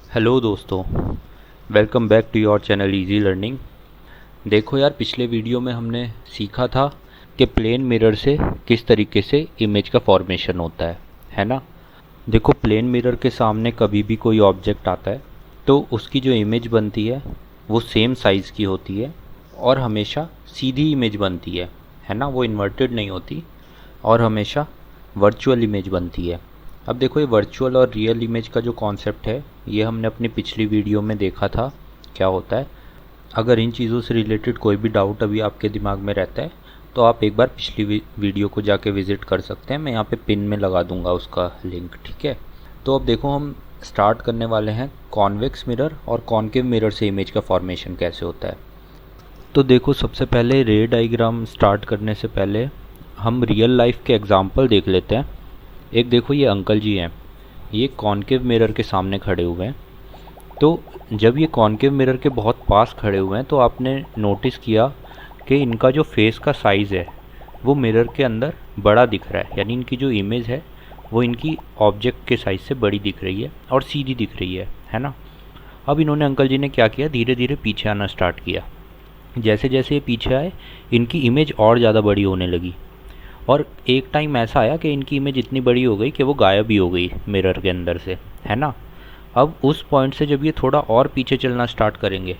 Hello दोस्तों, welcome back to your channel easy learning. देखो यार, पिछले वीडियो में हमने सीखा था कि प्लेन मिरर से किस तरीके से इमेज का फॉर्मेशन होता है ना। देखो, प्लेन मिरर के सामने कभी भी कोई ऑब्जेक्ट आता है तो उसकी जो इमेज बनती है वो सेम साइज़ की होती है और हमेशा सीधी इमेज बनती है ना। वो इन्वर्टेड नहीं होती और हमेशा वर्चुअल इमेज बनती है। अब देखो, ये वर्चुअल और रियल इमेज का जो कॉन्सेप्ट है ये हमने अपनी पिछली वीडियो में देखा था क्या होता है। अगर इन चीज़ों से रिलेटेड कोई भी डाउट अभी आपके दिमाग में रहता है तो आप एक बार पिछली वीडियो को जाके विज़िट कर सकते हैं। मैं यहाँ पे पिन में लगा दूंगा उसका लिंक, ठीक है। तो अब देखो, हम स्टार्ट करने वाले हैं कॉन्वेक्स मिरर और कॉन्केव मिरर से इमेज का फॉर्मेशन कैसे होता है। तो देखो, सबसे पहले रे डायग्राम स्टार्ट करने से पहले हम रियल लाइफ के एग्जाम्पल देख लेते हैं। एक देखो, ये अंकल जी हैं, ये कॉन्केव मिरर के सामने खड़े हुए हैं। तो जब ये कॉन्केव मिरर के बहुत पास खड़े हुए हैं तो आपने नोटिस किया कि इनका जो फेस का साइज़ है वो मिरर के अंदर बड़ा दिख रहा है, यानी इनकी जो इमेज है वो इनकी ऑब्जेक्ट के साइज़ से बड़ी दिख रही है और सीधी दिख रही है ना। अब इन्होंने अंकल जी ने क्या किया, धीरे धीरे पीछे आना स्टार्ट किया। जैसे जैसे ये पीछे आए इनकी इमेज और ज़्यादा बड़ी होने लगी और एक टाइम ऐसा आया कि इनकी इमेज इतनी बड़ी हो गई कि वो गायब ही हो गई मिरर के अंदर से, है ना। अब उस पॉइंट से जब ये थोड़ा और पीछे चलना स्टार्ट करेंगे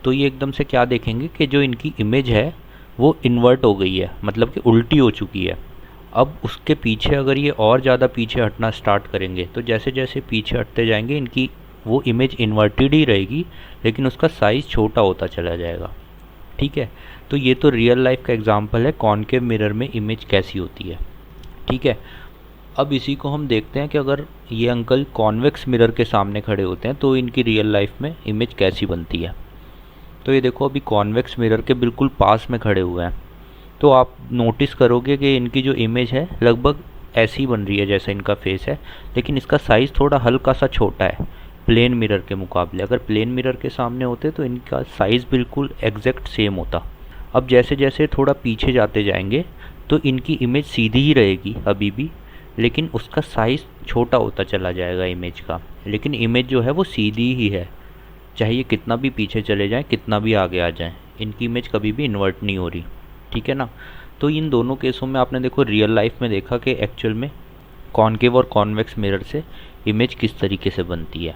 तो ये एकदम से क्या देखेंगे कि जो इनकी इमेज है वो इन्वर्ट हो गई है, मतलब कि उल्टी हो चुकी है। अब उसके पीछे अगर ये और ज़्यादा पीछे हटना स्टार्ट करेंगे तो जैसे जैसे पीछे हटते जाएंगे इनकी वो इमेज इन्वर्टेड ही रहेगी लेकिन उसका साइज़ छोटा होता चला जाएगा, ठीक है। तो ये तो रियल लाइफ का एग्जांपल है कॉन्केव मिरर में इमेज कैसी होती है, ठीक है। अब इसी को हम देखते हैं कि अगर ये अंकल कॉन्वेक्स मिरर के सामने खड़े होते हैं तो इनकी रियल लाइफ में इमेज कैसी बनती है। तो ये देखो, अभी कॉन्वेक्स मिरर के बिल्कुल पास में खड़े हुए हैं तो आप नोटिस करोगे कि इनकी जो इमेज है लगभग ऐसी बन रही है जैसा इनका फेस है, लेकिन इसका साइज़ थोड़ा हल्का सा छोटा है प्लेन मिरर के मुकाबले। अगर प्लेन मिरर के सामने होते तो इनका साइज़ बिल्कुल एग्जैक्ट सेम होता। अब जैसे जैसे थोड़ा पीछे जाते जाएंगे तो इनकी इमेज सीधी ही रहेगी अभी भी, लेकिन उसका साइज़ छोटा होता चला जाएगा इमेज का, लेकिन इमेज जो है वो सीधी ही है। चाहे ये कितना भी पीछे चले जाएं, कितना भी आगे आ जाएं, इनकी इमेज कभी भी इन्वर्ट नहीं हो रही, ठीक है ना। तो इन दोनों केसों में आपने देखो रियल लाइफ में देखा कि एक्चुअल में कॉन्केव और कॉन्वेक्स मिरर से इमेज किस तरीके से बनती है।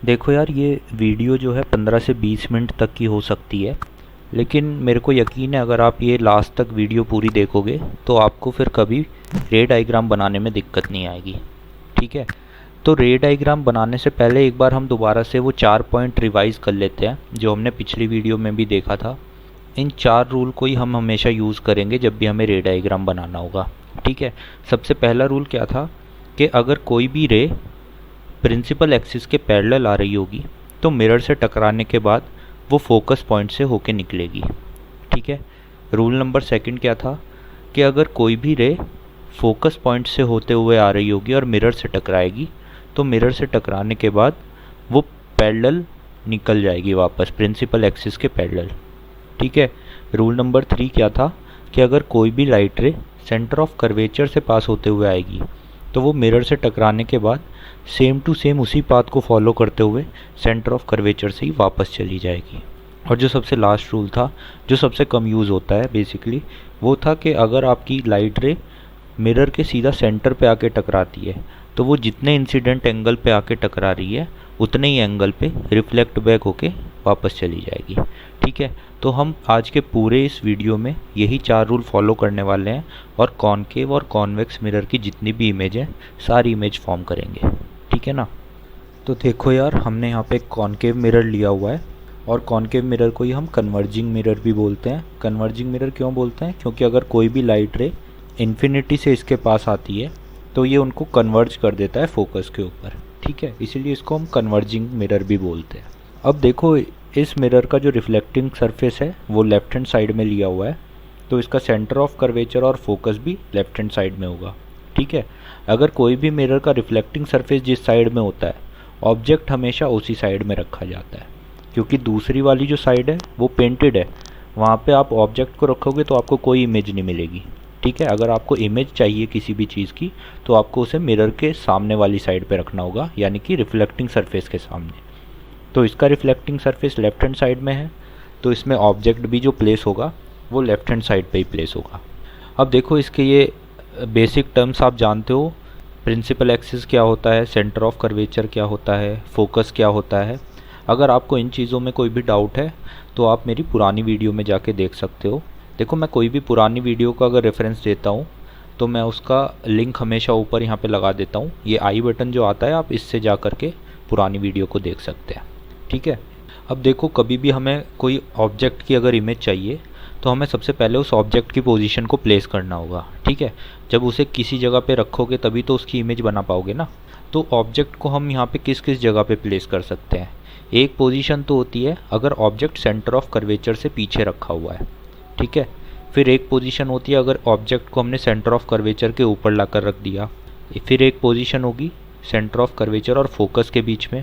देखो यार, ये वीडियो जो है 15 से 20 मिनट तक की हो सकती है, लेकिन मेरे को यकीन है अगर आप ये लास्ट तक वीडियो पूरी देखोगे तो आपको फिर कभी रे डायग्राम बनाने में दिक्कत नहीं आएगी, ठीक है। तो रे डायग्राम बनाने से पहले एक बार हम दोबारा से वो 4 पॉइंट रिवाइज़ कर लेते हैं जो हमने पिछली वीडियो में भी देखा था। इन 4 रूल को ही हम हमेशा यूज़ करेंगे जब भी हमें रे डायग्राम बनाना होगा, ठीक है। सबसे पहला रूल क्या था कि अगर कोई भी रे प्रिंसिपल एक्सिस के पैरेलल आ रही होगी तो मिरर से टकराने के बाद वो फोकस पॉइंट से होके निकलेगी, ठीक है। रूल नंबर सेकंड क्या था कि अगर कोई भी रे फोकस पॉइंट से होते हुए आ रही होगी और मिरर से टकराएगी तो मिरर से टकराने के बाद वो पैरेलल निकल जाएगी वापस प्रिंसिपल एक्सिस के पैरेलल, ठीक है। रूल नंबर 3 क्या था कि अगर कोई भी लाइट रे सेंटर ऑफ कर्वेचर से पास होते हुए आएगी तो वो मिरर से टकराने के बाद सेम टू सेम उसी पाथ को फॉलो करते हुए सेंटर ऑफ कर्वेचर से ही वापस चली जाएगी। और जो सबसे लास्ट रूल था, जो सबसे कम यूज़ होता है बेसिकली, वो था कि अगर आपकी लाइट रे मिरर के सीधा सेंटर पे आके टकराती है तो वो जितने इंसिडेंट एंगल पे आके टकरा रही है उतने ही एंगल पे रिफ्लेक्ट बैक होके वापस चली जाएगी, ठीक है। तो हम आज के पूरे इस वीडियो में यही 4 रूल फॉलो करने वाले हैं और कॉन्केव और कॉन्वेक्स मिरर की जितनी भी इमेज है सारी इमेज फॉर्म करेंगे, ठीक है ना। तो देखो यार, हमने यहाँ पे कॉन्केव मिरर लिया हुआ है और कॉन्केव मिरर को ही हम कन्वर्जिंग मिरर भी बोलते हैं। कन्वर्जिंग मिरर क्यों बोलते हैं, क्योंकि अगर कोई भी लाइट रे इन्फिनिटी से इसके पास आती है तो ये उनको कन्वर्ज कर देता है फोकस के ऊपर, ठीक है। इसीलिए इसको हम कन्वर्जिंग मिरर भी बोलते हैं। अब देखो, इस मिरर का जो रिफ्लेक्टिंग सरफेस है वो लेफ्ट हैंड साइड में लिया हुआ है तो इसका सेंटर ऑफ कर्वेचर और फोकस भी लेफ्ट हैंड साइड में होगा, ठीक है। अगर कोई भी मिरर का रिफ्लेक्टिंग सरफेस जिस साइड में होता है ऑब्जेक्ट हमेशा उसी साइड में रखा जाता है, क्योंकि दूसरी वाली जो साइड है वो पेंटेड है, वहाँ पे आप ऑब्जेक्ट को रखोगे तो आपको कोई इमेज नहीं मिलेगी, ठीक है। अगर आपको इमेज चाहिए किसी भी चीज़ की तो आपको उसे मिरर के सामने वाली साइड पे रखना होगा, यानी कि रिफ्लेक्टिंग सरफेस के सामने। तो इसका reflecting surface left hand side में है, तो इसमें ऑब्जेक्ट भी जो प्लेस होगा वो लेफ्ट हैंड साइड पे ही प्लेस होगा। अब देखो इसके ये बेसिक टर्म्स आप जानते हो, प्रिंसिपल एक्सिस क्या होता है, सेंटर ऑफ कर्वेचर क्या होता है, फोकस क्या होता है। अगर आपको इन चीज़ों में कोई भी डाउट है तो आप मेरी पुरानी वीडियो में जाके देख सकते हो। देखो मैं कोई भी पुरानी वीडियो का अगर रेफरेंस देता हूँ तो मैं उसका लिंक हमेशा ऊपर यहाँ पे लगा देता हूँ। ये आई बटन जो आता है आप इससे जा कर के पुरानी वीडियो को देख सकते हैं, ठीक है। अब देखो कभी भी हमें कोई ऑब्जेक्ट की अगर इमेज चाहिए तो हमें सबसे पहले उस ऑब्जेक्ट की पोजीशन को प्लेस करना होगा, ठीक है। जब उसे किसी जगह पे रखोगे तभी तो उसकी इमेज बना पाओगे ना। तो ऑब्जेक्ट को हम यहाँ पे किस किस जगह पे प्लेस कर सकते हैं। एक पोजीशन तो होती है अगर ऑब्जेक्ट सेंटर ऑफ कर्वेचर से पीछे रखा हुआ है, ठीक है। फिर एक पोजीशन होती है अगर ऑब्जेक्ट को हमने सेंटर ऑफ कर्वेचर के ऊपर ला कर रख दिया। फिर एक पोजीशन होगी सेंटर ऑफ कर्वेचर और फोकस के बीच में।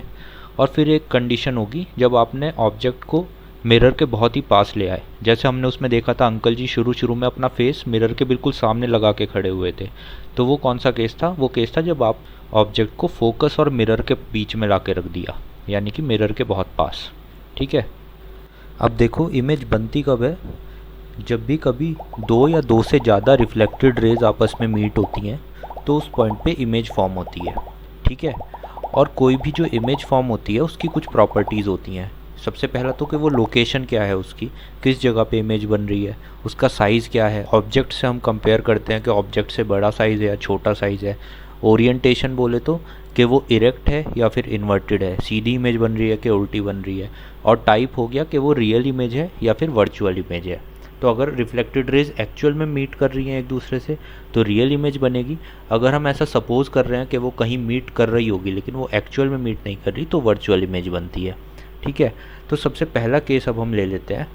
और फिर एक कंडीशन होगी जब आपने ऑब्जेक्ट को मिरर के बहुत ही पास ले आए। जैसे हमने उसमें देखा था अंकल जी शुरू में अपना फेस मिरर के बिल्कुल सामने लगा के खड़े हुए थे। तो वो कौन सा केस था, वो केस था जब आप ऑब्जेक्ट को फोकस और मिरर के बीच में ला के रख दिया, यानी कि मिरर के बहुत पास, ठीक है। अब देखो इमेज बनती कब है, जब भी कभी दो या दो से ज़्यादा रिफ्लेक्टेड रेज आपस में मीट होती हैं तो उस पॉइंट पे इमेज फॉर्म होती है, ठीक है। और कोई भी जो इमेज फॉर्म होती है उसकी कुछ प्रॉपर्टीज़ होती हैं। सबसे पहला तो कि वो लोकेशन क्या है उसकी, किस जगह पे इमेज बन रही है, उसका साइज़ क्या है। ऑब्जेक्ट से हम कंपेयर करते हैं कि ऑब्जेक्ट से बड़ा साइज़ है या छोटा साइज़ है। ओरिएंटेशन बोले तो कि वो इरेक्ट है या फिर इन्वर्टेड है, सीधी इमेज बन रही है कि उल्टी बन रही है। और टाइप हो गया कि वो रियल इमेज है या फिर वर्चुअल इमेज है। तो अगर रिफ्लेक्टेड रेज एक्चुअल में मीट कर रही हैं एक दूसरे से तो रियल इमेज बनेगी। अगर हम ऐसा सपोज कर रहे हैं कि वो कहीं मीट कर रही होगी लेकिन वो एक्चुअल में मीट नहीं कर रही तो वर्चुअल इमेज बनती है, ठीक है। तो सबसे पहला केस अब हम ले लेते हैं।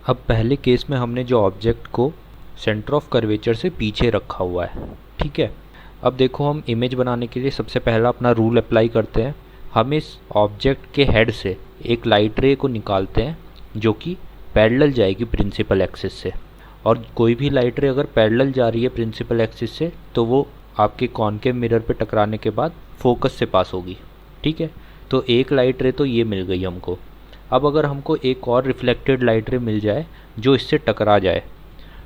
अब पहले केस में हमने जो ऑब्जेक्ट को सेंटर ऑफ कर्वेचर से पीछे रखा हुआ है, ठीक है। अब देखो हम इमेज बनाने के लिए सबसे पहला अपना रूल अप्लाई करते हैं। हम इस ऑब्जेक्ट के हेड से एक लाइट रे को निकालते हैं जो कि पैरेलल जाएगी प्रिंसिपल एक्सिस से। और कोई भी लाइट रे अगर पैरेलल जा रही है प्रिंसिपल एक्सिस से तो वो आपके कॉनकेव मिरर पे टकराने के बाद फोकस से पास होगी, ठीक है। तो एक लाइट रे तो ये मिल गई हमको। अब अगर हमको एक और रिफ्लेक्टेड लाइट रे मिल जाए जो इससे टकरा जाए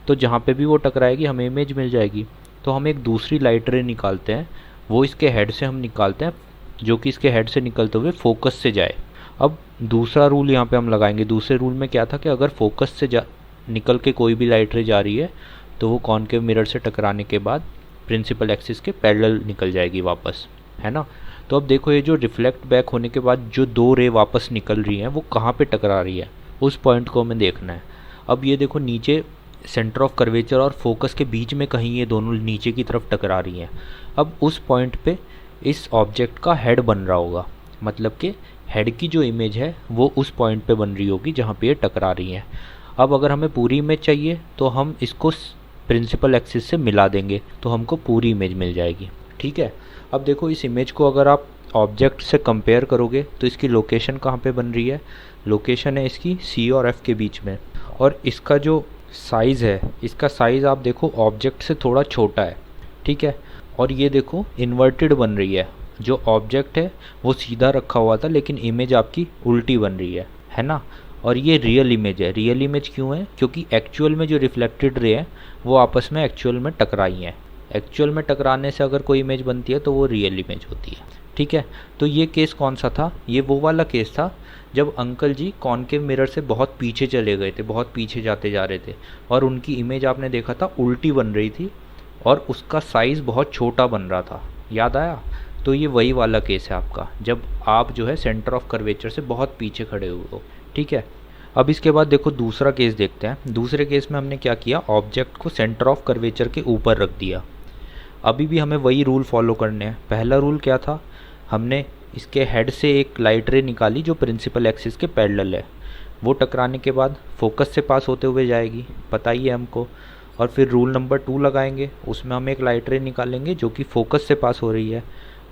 तो जहाँ पे भी वो टकराएगी हमें इमेज मिल जाएगी। तो हम एक दूसरी लाइट रे निकालते हैं, वो इसके हेड से हम निकालते हैं जो कि इसके हेड से निकलते हुए फोकस से जाए। अब दूसरा रूल यहाँ पे हम लगाएंगे। दूसरे रूल में क्या था कि अगर फोकस से निकल के कोई भी लाइट रे जा रही है तो वो कॉनकेव मिरर से टकराने के बाद प्रिंसिपल एक्सिस के पैरेलल निकल जाएगी वापस, है ना। तो अब देखो ये जो रिफ्लेक्ट बैक होने के बाद जो दो रे वापस निकल रही हैं वो कहाँ पे टकरा रही है, उस पॉइंट को हमें देखना है। अब ये देखो नीचे सेंटर ऑफ कर्वेचर और फोकस के बीच में कहीं ये दोनों नीचे की तरफ टकरा रही हैं। अब उस पॉइंट पे इस ऑब्जेक्ट का हेड बन रहा होगा, मतलब कि हेड की जो इमेज है वो उस पॉइंट पे बन रही होगी जहाँ पे ये टकरा रही हैं। अब अगर हमें पूरी इमेज चाहिए तो हम इसको प्रिंसिपल एक्सिस से मिला देंगे तो हमको पूरी इमेज मिल जाएगी, ठीक है। अब देखो इस इमेज को अगर आप ऑब्जेक्ट से कंपेयर करोगे तो इसकी लोकेशन कहाँ पे बन रही है, लोकेशन है इसकी C और F के बीच में। और इसका जो साइज़ है, इसका साइज़ आप देखो ऑब्जेक्ट से थोड़ा छोटा है, ठीक है। और ये देखो इन्वर्टेड बन रही है, जो ऑब्जेक्ट है वो सीधा रखा हुआ था लेकिन इमेज आपकी उल्टी बन रही है ना। और ये रियल इमेज है। रियल इमेज क्यों है, क्योंकि एक्चुअल में जो रिफ्लेक्टेड रे है वो आपस में एक्चुअल में टकराई हैं। एक्चुअल में टकराने से अगर कोई इमेज बनती है तो वो रियल इमेज होती है, ठीक है। तो ये केस कौन सा था, ये वो वाला केस था जब अंकल जी कॉनकेव मिरर से बहुत पीछे चले गए थे, बहुत पीछे जाते जा रहे थे और उनकी इमेज आपने देखा था उल्टी बन रही थी और उसका साइज़ बहुत छोटा बन रहा था, याद आया। तो ये वही वाला केस है आपका, जब आप जो है सेंटर ऑफ कर्वेचर से बहुत पीछे खड़े हुए हो, ठीक है। अब इसके बाद देखो दूसरा केस देखते हैं। दूसरे केस में हमने क्या किया, ऑब्जेक्ट को सेंटर ऑफ कर्वेचर के ऊपर रख दिया। अभी भी हमें वही रूल फॉलो करने हैं। पहला रूल क्या था, हमने इसके हेड से एक लाइट रे निकाली जो प्रिंसिपल एक्सिस के पैरेलल है, वो टकराने के बाद फोकस से पास होते हुए जाएगी, पता ही है हमको। और फिर रूल नंबर 2 लगाएंगे, उसमें हम एक लाइट रे निकालेंगे जो कि फोकस से पास हो रही है,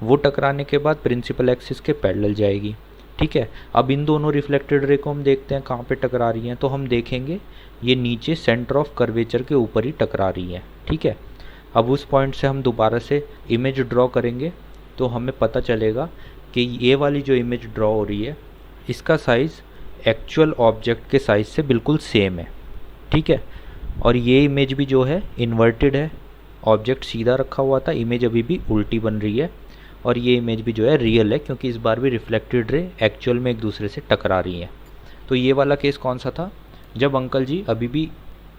वो टकराने के बाद प्रिंसिपल एक्सिस के पैरेलल जाएगी। ठीक है। अब इन दोनों रिफ्लेक्टेड रे को हम देखते हैं कहाँ पे टकरा रही हैं, तो हम देखेंगे ये नीचे सेंटर ऑफ कर्वेचर के ऊपर ही टकरा रही हैं। ठीक है। अब उस पॉइंट से हम दोबारा से इमेज ड्रॉ करेंगे तो हमें पता चलेगा कि ये वाली जो इमेज ड्रॉ हो रही है इसका साइज़ एक्चुअल ऑब्जेक्ट के साइज़ से बिल्कुल सेम है। ठीक है। और ये इमेज भी जो है इन्वर्टेड है, ऑब्जेक्ट सीधा रखा हुआ था, इमेज अभी भी उल्टी बन रही है। और ये इमेज भी जो है रियल है क्योंकि इस बार भी रिफ्लेक्टेड रे एक्चुअल में एक दूसरे से टकरा रही हैं। तो ये वाला केस कौन सा था, जब अंकल जी अभी भी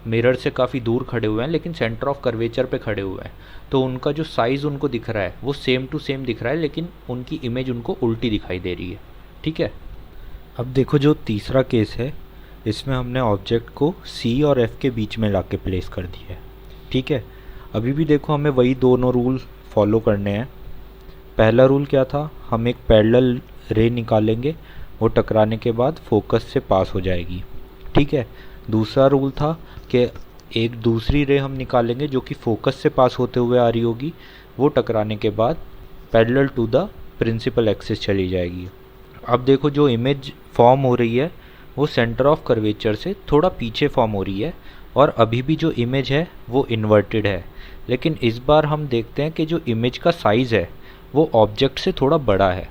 मिरर से काफ़ी दूर खड़े हुए हैं लेकिन सेंटर ऑफ कर्वेचर पे खड़े हुए हैं, तो उनका जो साइज़ उनको दिख रहा है वो सेम टू सेम दिख रहा है लेकिन उनकी इमेज उनको उल्टी दिखाई दे रही है। ठीक है। अब देखो जो तीसरा केस है इसमें हमने ऑब्जेक्ट को C और F के बीच में लाके प्लेस कर दिया है। ठीक है। अभी भी देखो हमें वही दोनों रूल फॉलो करने हैं। पहला रूल क्या था, हम एक पैरेलल रे निकालेंगे, वो टकराने के बाद फोकस से पास हो जाएगी। ठीक है। दूसरा रूल था कि एक दूसरी रे हम निकालेंगे जो कि फोकस से पास होते हुए आ रही होगी, वो टकराने के बाद parallel to the principal axis चली जाएगी। अब देखो जो इमेज फॉर्म हो रही है वो सेंटर ऑफ कर्वेचर से थोड़ा पीछे फॉर्म हो रही है और अभी भी जो इमेज है वो इन्वर्टेड है, लेकिन इस बार हम देखते हैं कि जो इमेज का साइज़ है वो ऑब्जेक्ट से थोड़ा बड़ा है।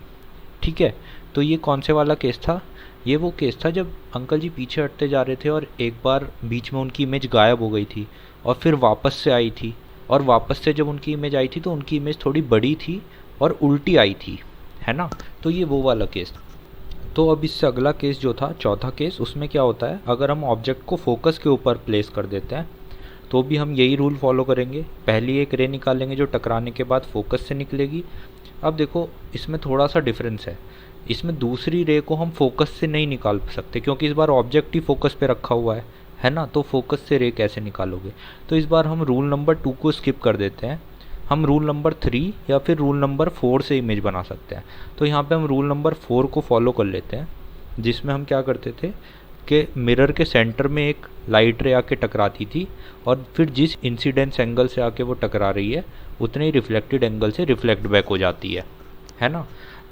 ठीक है। तो ये कौन से वाला केस था, ये वो केस था जब अंकल जी पीछे हटते जा रहे थे और एक बार बीच में उनकी इमेज गायब हो गई थी और फिर वापस से आई थी, और वापस से जब उनकी इमेज आई थी तो उनकी इमेज थोड़ी बड़ी थी और उल्टी आई थी, है ना। तो ये वो वाला केस था। तो अब इससे अगला केस जो था चौथा केस, उसमें क्या होता है, अगर हम ऑब्जेक्ट को फोकस के ऊपर प्लेस कर देते हैं तो भी हम यही रूल फॉलो करेंगे। पहली एक रे निकालेंगे जो टकराने के बाद फोकस से निकलेगी। अब देखो इसमें थोड़ा सा डिफरेंस है, इसमें दूसरी रे को हम फोकस से नहीं निकाल सकते क्योंकि इस बार ऑब्जेक्ट ही फोकस पे रखा हुआ है ना। तो फोकस से रे कैसे निकालोगे, तो इस बार हम रूल नंबर 2 को स्किप कर देते हैं, हम रूल नंबर 3 या फिर रूल नंबर 4 से इमेज बना सकते हैं। तो यहाँ पे हम रूल नंबर 4 को फॉलो कर लेते हैं, जिसमें हम क्या करते थे कि मिरर के सेंटर में एक लाइट रे आके टकराती थी और फिर जिस इंसिडेंस एंगल से आके वो टकरा रही है उतने ही रिफ्लेक्टेड एंगल से रिफ्लेक्ट बैक हो जाती है ना।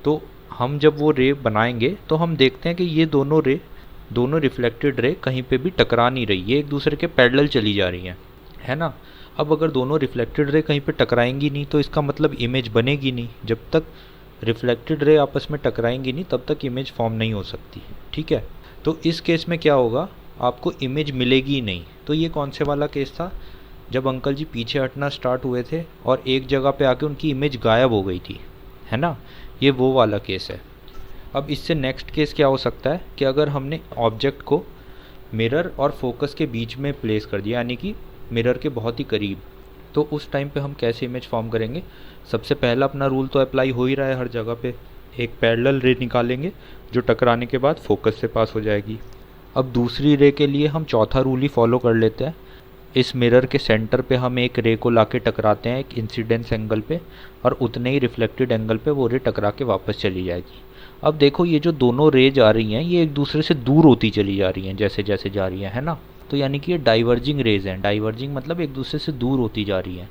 तो हम जब वो रे बनाएंगे तो हम देखते हैं कि ये दोनों रिफ्लेक्टेड रे कहीं पे भी टकरा नहीं रही, ये एक दूसरे के पैरेलल चली जा रही हैं, है ना। अब अगर दोनों रिफ्लेक्टेड रे कहीं पे टकराएंगी नहीं तो इसका मतलब इमेज बनेगी नहीं। जब तक रिफ्लेक्टेड रे आपस में टकराएंगी नहीं तब तक इमेज फॉर्म नहीं हो सकती। ठीक है। तो इस केस में क्या होगा, आपको इमेज मिलेगी ही नहीं। तो ये कौन से वाला केस था, जब अंकल जी पीछे हटना स्टार्ट हुए थे और एक जगह पे आके उनकी इमेज गायब हो गई थी, है ना। ये वो वाला केस है। अब इससे नेक्स्ट केस क्या हो सकता है कि अगर हमने ऑब्जेक्ट को मिरर और फोकस के बीच में प्लेस कर दिया, यानी कि मिरर के बहुत ही करीब, तो उस टाइम पे हम कैसे इमेज फॉर्म करेंगे। सबसे पहला अपना रूल तो अप्लाई हो ही रहा है हर जगह पे, एक पैरेलल रे निकालेंगे जो टकराने के बाद फोकस से पास हो जाएगी। अब दूसरी रे के लिए हम चौथा रूल ही फॉलो कर लेते हैं, इस मिरर के सेंटर पे हम एक रे को लाके टकराते हैं एक इंसिडेंस एंगल पे, और उतने ही रिफ्लेक्टेड एंगल पे वो रे टकरा के वापस चली जाएगी। अब देखो ये जो दोनों रे जा रही हैं ये एक दूसरे से दूर होती चली जा रही हैं जैसे जैसे जा रही हैं, है ना। तो यानी कि ये डाइवर्जिंग रेज हैं। डाइवर्जिंग मतलब एक दूसरे से दूर होती जा रही हैं।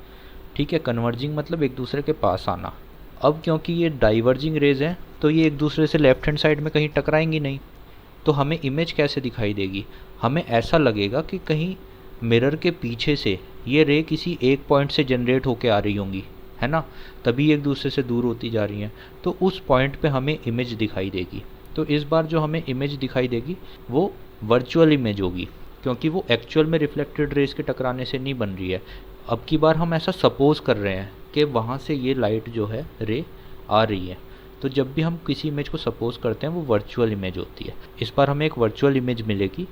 ठीक है। कन्वर्जिंग मतलब एक दूसरे के पास आना। अब क्योंकि ये डाइवर्जिंग रेज हैं तो ये एक दूसरे से लेफ्ट हैंड साइड में कहीं टकराएंगी नहीं, तो हमें इमेज कैसे दिखाई देगी, हमें ऐसा लगेगा कि कहीं मिरर के पीछे से ये रे किसी एक पॉइंट से जनरेट होके आ रही होंगी, है ना, तभी एक दूसरे से दूर होती जा रही हैं। तो उस पॉइंट पे हमें इमेज दिखाई देगी। तो इस बार जो हमें इमेज दिखाई देगी वो वर्चुअल इमेज होगी क्योंकि वो एक्चुअल में रिफ्लेक्टेड रेज के टकराने से नहीं बन रही है। अब की बार हम ऐसा सपोज कर रहे हैं कि वहाँ से ये लाइट जो है रे आ रही है। तो जब भी हम किसी इमेज को सपोज करते हैं वो वर्चुअल इमेज होती है। इस बार हमें एक वर्चुअल इमेज मिलेगी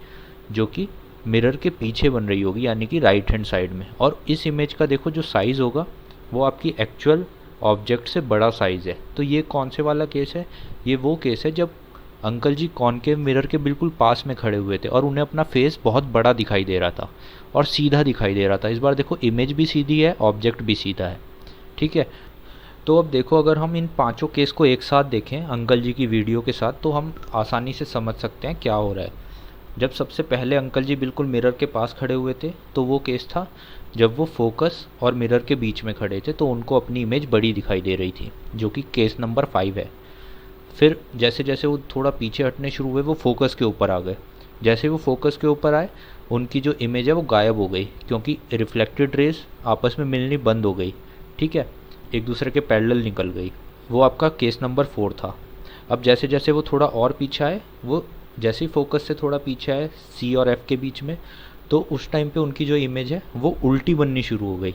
जो कि मिरर के पीछे बन रही होगी, यानी कि राइट हैंड साइड में। और इस इमेज का देखो जो साइज़ होगा वो आपकी एक्चुअल ऑब्जेक्ट से बड़ा साइज़ है। तो ये कौन से वाला केस है, ये वो केस है जब अंकल जी कॉनकेव मिरर के बिल्कुल पास में खड़े हुए थे और उन्हें अपना फेस बहुत बड़ा दिखाई दे रहा था और सीधा दिखाई दे रहा था। इस बार देखो इमेज भी सीधी है, ऑब्जेक्ट भी सीधा है। ठीक है। तो अब देखो अगर हम इन पांचों केस को एक साथ देखें अंकल जी की वीडियो के साथ तो हम आसानी से समझ सकते हैं क्या हो रहा है। जब सबसे पहले अंकल जी बिल्कुल मिरर के पास खड़े हुए थे तो वो केस था जब वो फोकस और मिरर के बीच में खड़े थे तो उनको अपनी इमेज बड़ी दिखाई दे रही थी, जो कि केस नंबर 5 है। फिर जैसे जैसे वो थोड़ा पीछे हटने शुरू हुए वो फोकस के ऊपर आ गए। जैसे वो फोकस के ऊपर आए उनकी जो इमेज है वो गायब हो गई, क्योंकि रिफ्लेक्टेड रेज आपस में मिलनी बंद हो गई। ठीक है, एक दूसरे के पैरेलल निकल गई। वो आपका केस नंबर 4 था। अब जैसे जैसे वो थोड़ा और पीछे आए, वो जैसे ही फोकस से थोड़ा पीछे आए सी और एफ के बीच में, तो उस टाइम पे उनकी जो इमेज है वो उल्टी बननी शुरू हो गई,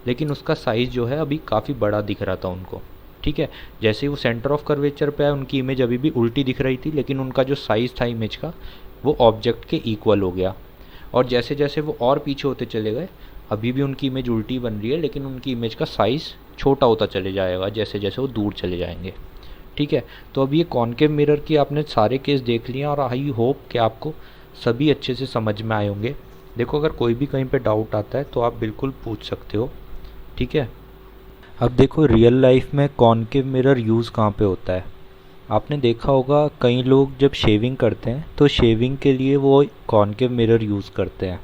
लेकिन उसका साइज़ जो है अभी काफ़ी बड़ा दिख रहा था उनको। ठीक है, जैसे ही वो सेंटर ऑफ कर्वेचर पे आए उनकी इमेज अभी भी उल्टी दिख रही थी, लेकिन उनका जो साइज़ था इमेज का वो ऑब्जेक्ट के इक्वल हो गया। और जैसे जैसे वो और पीछे होते चले गए, अभी भी उनकी इमेज उल्टी बन रही है, लेकिन उनकी इमेज का साइज़ छोटा होता चले जाएगा जैसे जैसे वो दूर चले जाएंगे। ठीक है, तो अब ये कॉनकेव मिरर की आपने सारे केस देख लिए और आई होप कि आपको सभी अच्छे से समझ में आए होंगे। देखो, अगर कोई भी कहीं पे डाउट आता है तो आप बिल्कुल पूछ सकते हो। ठीक है, अब देखो रियल लाइफ में कॉनकेव मिरर यूज़ कहाँ पे होता है। आपने देखा होगा कई लोग जब शेविंग करते हैं तो शेविंग के लिए वो कॉनकेव मिरर यूज़ करते हैं,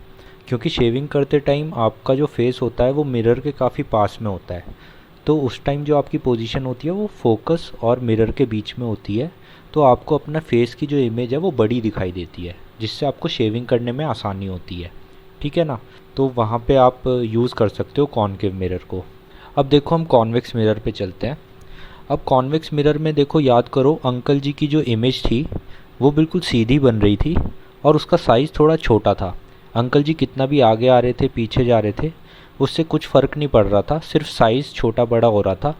क्योंकि शेविंग करते टाइम आपका जो फेस होता है वो मिरर के काफ़ी पास में होता है। तो उस टाइम जो आपकी पोजीशन होती है वो फोकस और मिरर के बीच में होती है, तो आपको अपना फेस की जो इमेज है वो बड़ी दिखाई देती है, जिससे आपको शेविंग करने में आसानी होती है। ठीक है ना, तो वहाँ पे आप यूज़ कर सकते हो कॉनकेव मिरर को। अब देखो हम कॉन्वेक्स मिरर पे चलते हैं। अब कॉन्वेक्स मिरर में देखो, याद करो अंकल जी की जो इमेज थी वो बिल्कुल सीधी बन रही थी और उसका साइज़ थोड़ा छोटा था। अंकल जी कितना भी आगे आ रहे थे पीछे जा रहे थे उससे कुछ फ़र्क नहीं पड़ रहा था, सिर्फ साइज़ छोटा बड़ा हो रहा था,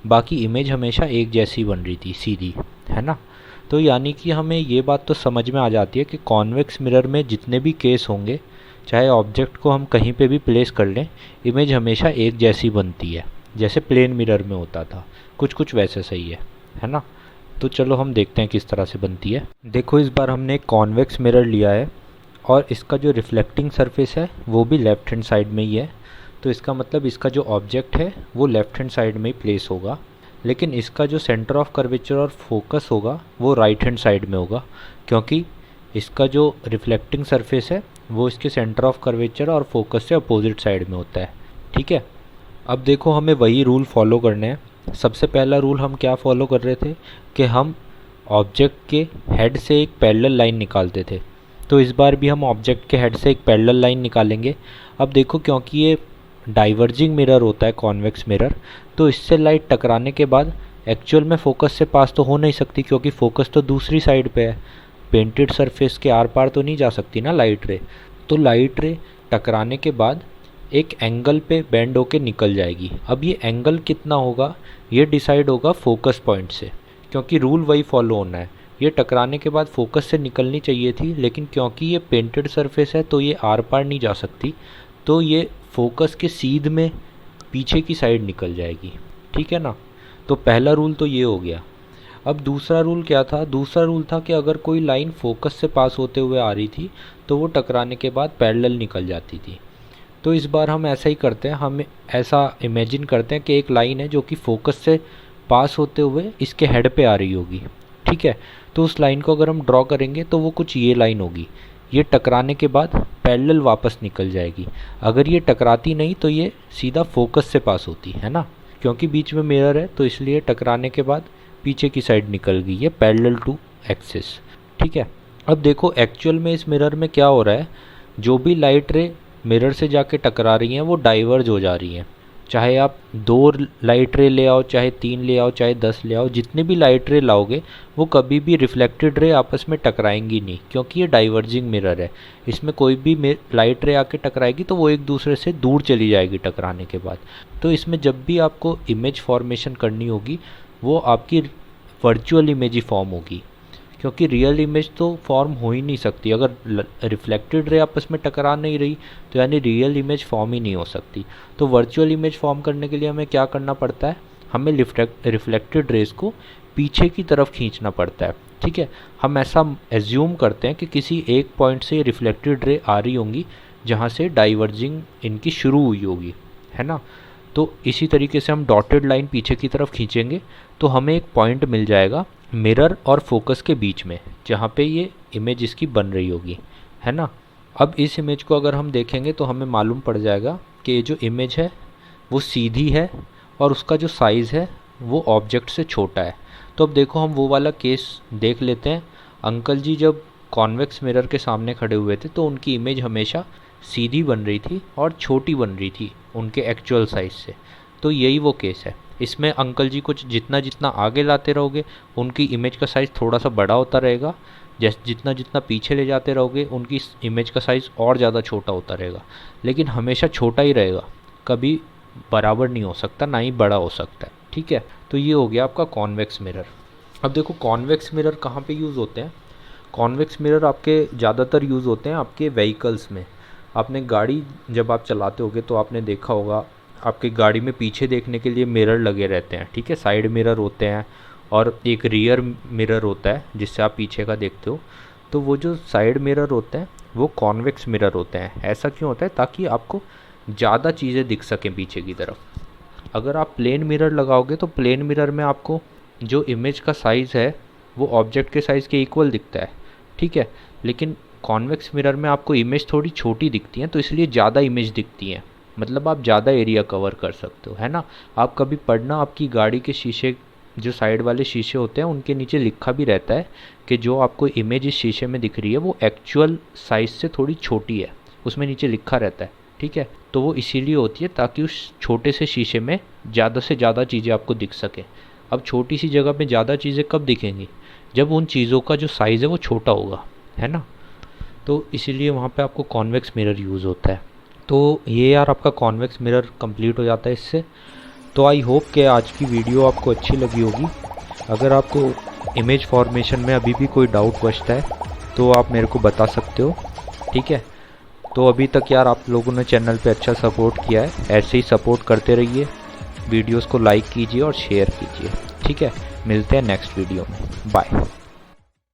बाकी इमेज हमेशा एक जैसी बन रही थी, सीधी, है ना। तो यानी कि हमें ये बात तो समझ में आ जाती है कि कॉन्वेक्स मिरर में जितने भी केस होंगे, चाहे ऑब्जेक्ट को हम कहीं पे भी प्लेस कर लें, इमेज हमेशा एक जैसी बनती है, जैसे प्लेन मिरर में होता था, कुछ कुछ वैसे सही है ना। तो चलो हम देखते हैं किस तरह से बनती है। देखो, इस बार हमने एक कॉन्वेक्स मिरर लिया है और इसका जो रिफ्लेक्टिंग सरफेस है वो भी लेफ़्ट हैंड साइड में ही है, तो इसका मतलब इसका जो ऑब्जेक्ट है वो लेफ़्ट हैंड साइड में ही प्लेस होगा, लेकिन इसका जो सेंटर ऑफ कर्वेचर और फोकस होगा वो राइट हैंड साइड में होगा, क्योंकि इसका जो रिफ्लेक्टिंग सरफेस है वो इसके सेंटर ऑफ कर्वेचर और फोकस से अपोजिट साइड में होता है। ठीक है, अब देखो हमें वही रूल फॉलो करने हैं। सबसे पहला रूल हम क्या फॉलो कर रहे थे कि हम ऑब्जेक्ट के हेड से एक पैरेलल लाइन निकालते थे, तो इस बार भी हम ऑब्जेक्ट के हेड से एक पैरेलल लाइन निकालेंगे। अब देखो, क्योंकि ये डाइवर्जिंग मिरर होता है कॉन्वेक्स मिरर, तो इससे लाइट टकराने के बाद एक्चुअल में फोकस से पास तो हो नहीं सकती, क्योंकि फोकस तो दूसरी साइड पे है, पेंटेड सरफेस के आर पार तो नहीं जा सकती ना लाइट रे। तो लाइट रे टकराने के बाद एक एंगल पे बेंड होके निकल जाएगी। अब ये एंगल कितना होगा ये डिसाइड होगा फोकस पॉइंट से, क्योंकि रूल वही फॉलो होना है। ये टकराने के बाद फोकस से निकलनी चाहिए थी, लेकिन क्योंकि ये पेंटेड सरफेस है तो ये आर पार नहीं जा सकती, तो ये फोकस के सीध में पीछे की साइड निकल जाएगी। ठीक है ना, तो पहला रूल तो ये हो गया। अब दूसरा रूल क्या था? दूसरा रूल था कि अगर कोई लाइन फोकस से पास होते हुए आ रही थी तो वो टकराने के बाद पैरेलल निकल जाती थी। तो इस बार हम ऐसा ही करते हैं, हम ऐसा इमेजिन करते हैं कि एक लाइन है जो कि फोकस से पास होते हुए इसके हेड पे आ रही होगी। ठीक है, तो उस लाइन को अगर हम ड्रॉ करेंगे तो वो कुछ ये लाइन होगी, ये टकराने के बाद पैरेलल वापस निकल जाएगी। अगर ये टकराती नहीं तो ये सीधा फोकस से पास होती है ना, क्योंकि बीच में मिरर है तो इसलिए टकराने के बाद पीछे की साइड निकल गई, ये पैरेलल टू एक्सिस। ठीक है, अब देखो एक्चुअल में इस मिरर में क्या हो रहा है, जो भी लाइट रे मिरर से जाके टकरा रही हैं वो डाइवर्ज हो जा रही हैं। चाहे आप 2 लाइट रे ले आओ, चाहे 3 ले आओ, चाहे 10 ले आओ, जितने भी लाइट रे लाओगे वो कभी भी रिफ्लेक्टेड रे आपस में टकराएंगी नहीं, क्योंकि ये डाइवर्जिंग मिरर है। इसमें कोई भी लाइट रे आके टकराएगी तो वो एक दूसरे से दूर चली जाएगी टकराने के बाद। तो इसमें जब भी आपको इमेज फॉर्मेशन करनी होगी वो आपकी वर्चुअल इमेज ही फॉर्म होगी, क्योंकि रियल इमेज तो फॉर्म हो ही नहीं सकती। अगर रिफ्लेक्टेड रे आपस में टकरा नहीं रही तो यानी रियल इमेज फॉर्म ही नहीं हो सकती। तो वर्चुअल इमेज फॉर्म करने के लिए हमें क्या करना पड़ता है, हमें रिफ्लेक्टेड रेज को पीछे की तरफ खींचना पड़ता है। ठीक है, हम ऐसा एज्यूम करते हैं कि किसी एक पॉइंट से रिफ्लेक्टेड रे आ रही होंगी जहाँ से डाइवर्जिंग इनकी शुरू हुई होगी, है ना। तो इसी तरीके से हम डॉटेड लाइन पीछे की तरफ खींचेंगे तो हमें एक पॉइंट मिल जाएगा मिरर और फोकस के बीच में, जहाँ पे ये इमेज इसकी बन रही होगी, है ना। अब इस इमेज को अगर हम देखेंगे तो हमें मालूम पड़ जाएगा कि ये जो इमेज है वो सीधी है और उसका जो साइज़ है वो ऑब्जेक्ट से छोटा है। तो अब देखो हम वो वाला केस देख लेते हैं। अंकल जी जब कॉन्वेक्स मिरर के सामने खड़े हुए थे तो उनकी इमेज हमेशा सीधी बन रही थी और छोटी बन रही थी उनके एक्चुअल साइज से। तो यही वो केस है। इसमें अंकल जी कुछ जितना जितना आगे लाते रहोगे उनकी इमेज का साइज़ थोड़ा सा बड़ा होता रहेगा, जैसे जितना जितना पीछे ले जाते रहोगे उनकी इमेज का साइज़ और ज़्यादा छोटा होता रहेगा, लेकिन हमेशा छोटा ही रहेगा, कभी बराबर नहीं हो सकता, ना ही बड़ा हो सकता है। ठीक है, तो ये हो गया आपका कॉन्वेक्स मिरर। अब देखो कॉन्वेक्स मिरर कहाँ पे यूज़ होते हैं। कॉन्वेक्स मिरर आपके ज़्यादातर यूज़ होते हैं आपके व्हीकल्स में। आपने गाड़ी जब आप चलाते होगे तो आपने देखा होगा आपकी गाड़ी में पीछे देखने के लिए मिरर लगे रहते हैं। ठीक है, साइड मिरर होते हैं और एक रियर मिरर होता है जिससे आप पीछे का देखते हो। तो वो जो साइड मिरर होते हैं वो कॉन्वेक्स मिरर होते हैं। ऐसा क्यों होता है? ताकि आपको ज़्यादा चीज़ें दिख सकें पीछे की तरफ। अगर आप प्लेन मिरर लगाओगे तो प्लेन मिरर में आपको जो इमेज का साइज़ है वो ऑब्जेक्ट के साइज़ के इक्वल दिखता है। ठीक है, लेकिन कॉन्वेक्स मिरर में आपको इमेज थोड़ी छोटी दिखती है, तो इसलिए ज़्यादा इमेज दिखती है, मतलब आप ज़्यादा एरिया कवर कर सकते हो, है ना। आप कभी पढ़ना, आपकी गाड़ी के शीशे जो साइड वाले शीशे होते हैं उनके नीचे लिखा भी रहता है कि जो आपको इमेज इस शीशे में दिख रही है वो एक्चुअल साइज़ से थोड़ी छोटी है, उसमें नीचे लिखा रहता है। ठीक है, तो वो इसीलिए होती है ताकि उस छोटे से शीशे में ज़्यादा से ज़्यादा चीज़ें आपको दिख सकें। अब छोटी सी जगह में ज़्यादा चीज़ें कब दिखेंगी? जब उन चीज़ों का जो साइज़ है वो छोटा होगा, है ना। तो इसीलिए वहाँ पे आपको कॉन्वेक्स मिरर यूज़ होता है। तो ये यार आपका कॉन्वेक्स मिरर कंप्लीट हो जाता है इससे। तो आई होप कि आज की वीडियो आपको अच्छी लगी होगी। अगर आपको इमेज फॉर्मेशन में अभी भी कोई डाउट बचता है तो आप मेरे को बता सकते हो। ठीक है, तो अभी तक यार आप लोगों ने चैनल पे अच्छा सपोर्ट किया है, ऐसे ही सपोर्ट करते रहिए। वीडियोस को लाइक कीजिए और शेयर कीजिए। ठीक है, मिलते हैं नेक्स्ट वीडियो में। बाय।